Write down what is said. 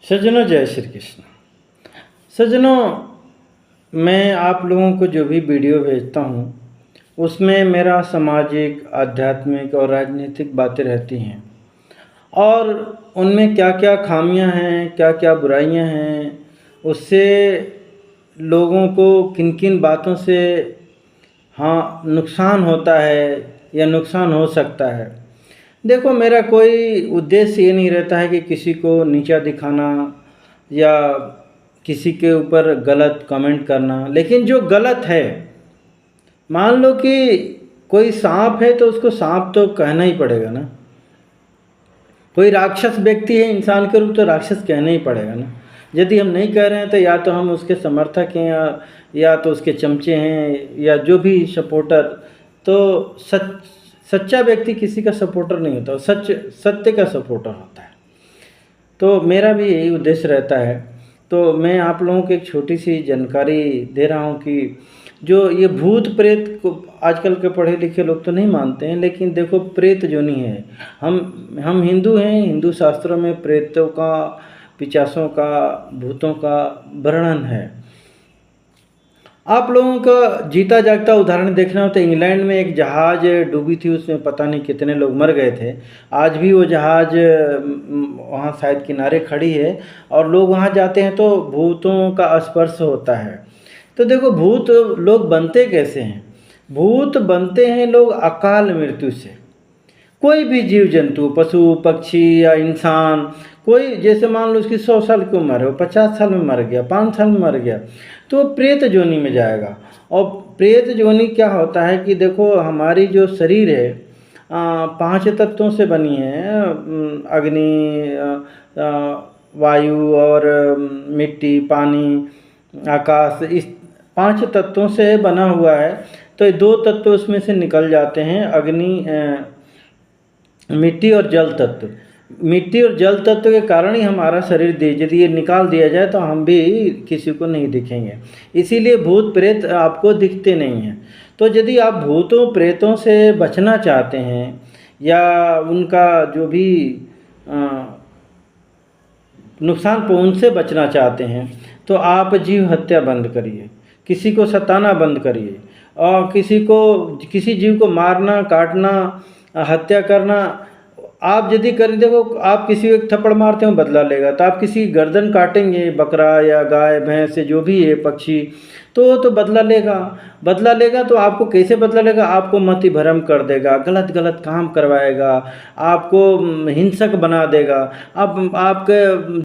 सज्जनों, जय श्री कृष्ण। सज्जनों, मैं आप लोगों को जो भी वीडियो भेजता हूँ उसमें मेरा सामाजिक, आध्यात्मिक और राजनीतिक बातें रहती हैं और उनमें क्या क्या खामियां हैं, क्या क्या बुराइयां हैं, उससे लोगों को किन किन बातों से नुकसान होता है या नुकसान हो सकता है। देखो, मेरा कोई उद्देश्य ये नहीं रहता है कि किसी को नीचा दिखाना या किसी के ऊपर गलत कमेंट करना, लेकिन जो गलत है, मान लो कि कोई सांप है तो उसको सांप तो कहना ही पड़ेगा ना। कोई राक्षस व्यक्ति है इंसान के रूप, तो राक्षस कहना ही पड़ेगा ना। यदि हम नहीं कह रहे हैं तो या तो हम उसके समर्थक हैं या तो उसके चमचे हैं या जो भी सपोर्टर। तो सच्चा व्यक्ति किसी का सपोर्टर नहीं होता, सत्य का सपोर्टर होता है। तो मेरा भी यही उद्देश्य रहता है। तो मैं आप लोगों को एक छोटी सी जानकारी दे रहा हूँ कि जो ये भूत प्रेत को आजकल के पढ़े लिखे लोग तो नहीं मानते हैं, लेकिन देखो, प्रेत जो नहीं है, हम हिंदू हैं। हिंदू शास्त्रों में प्रेतों का, पिशाचों का, भूतों का वर्णन है। आप लोगों का जीता जागता उदाहरण देखना हो तो इंग्लैंड में एक जहाज़ डूबी थी, उसमें पता नहीं कितने लोग मर गए थे। आज भी वो जहाज़ वहाँ शायद किनारे खड़ी है और लोग वहाँ जाते हैं तो भूतों का स्पर्श होता है। तो देखो, भूत लोग बनते कैसे हैं? भूत बनते हैं लोग अकाल मृत्यु से। कोई भी जीव जंतु, पशु पक्षी या इंसान, कोई जैसे मान लो उसकी 100 साल की उम्र है, वो 50 साल में मर गया, 5 साल में मर गया, तो प्रेत जोनी में जाएगा। और प्रेत जोनी क्या होता है कि देखो, हमारी जो शरीर है 5 तत्वों से बनी है। अग्नि, वायु और मिट्टी, पानी, आकाश, इस 5 तत्वों से बना हुआ है। तो ये 2 तत्व उसमें से निकल जाते हैं, मिट्टी और जल तत्व। मिट्टी और जल तत्व के कारण ही हमारा शरीर यदि ये निकाल दिया जाए तो हम भी किसी को नहीं दिखेंगे। इसीलिए भूत प्रेत आपको दिखते नहीं हैं। तो यदि आप भूतों प्रेतों से बचना चाहते हैं या उनका जो भी नुकसान उनसे बचना चाहते हैं, तो आप जीव हत्या बंद करिए, किसी को सताना बंद करिए और किसी जीव को मारना, काटना, हत्या करना आप यदि करें। देखो, आप किसी को एक थप्पड़ मारते हो, बदला लेगा, तो आप किसी गर्दन काटेंगे, बकरा या गाय भैंस जो भी है, पक्षी, तो बदला लेगा। तो आपको कैसे बदला लेगा? आपको मति भ्रम कर देगा, गलत गलत काम करवाएगा, आपको हिंसक बना देगा। आपके